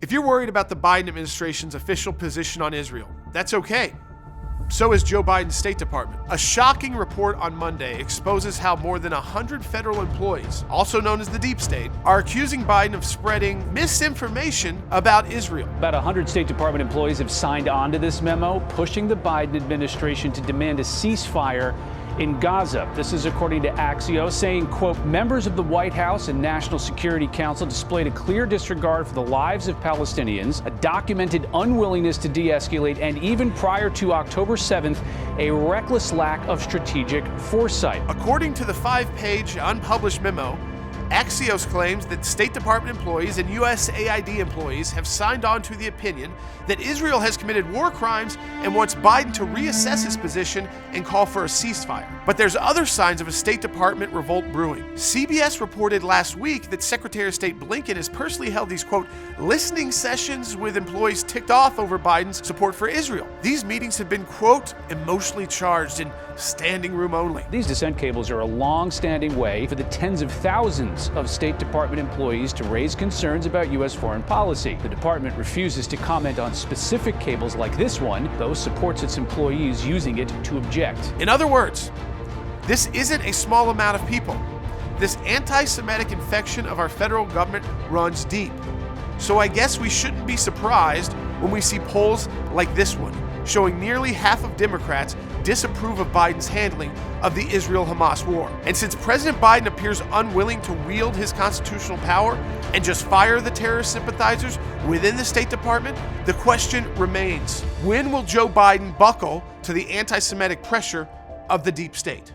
If you're worried about the Biden administration's official position on Israel, that's okay. So is Joe Biden's State Department. A shocking report on Monday exposes how more than 100 federal employees, also known as the deep state, are accusing Biden of spreading misinformation about Israel. About 100 State Department employees have signed on to this memo, pushing the Biden administration to demand a ceasefire in Gaza. This is according to Axios, saying, quote, members of the White House and National Security Council displayed a clear disregard for the lives of Palestinians, a documented unwillingness to de-escalate, and even prior to October 7th, a reckless lack of strategic foresight. According to the 5-page unpublished memo, Axios claims that State Department employees and USAID employees have signed on to the opinion that Israel has committed war crimes and wants Biden to reassess his position and call for a ceasefire. But there's other signs of a State Department revolt brewing. CBS reported last week that Secretary of State Blinken has personally held these, quote, listening sessions with employees ticked off over Biden's support for Israel. These meetings have been, quote, emotionally charged and standing room only. These dissent cables are a long-standing way for the tens of thousands of State Department employees to raise concerns about U.S. foreign policy. The department refuses to comment on specific cables like this one, though supports its employees using it to object. In other words, this isn't a small amount of people. This anti-Semitic infection of our federal government runs deep. So I guess we shouldn't be surprised when we see polls like this one, showing nearly half of Democrats disapprove of Biden's handling of the Israel-Hamas war. And since President Biden appears unwilling to wield his constitutional power and just fire the terrorist sympathizers within the State Department, the question remains, when will Joe Biden buckle to the anti-Semitic pressure of the deep state?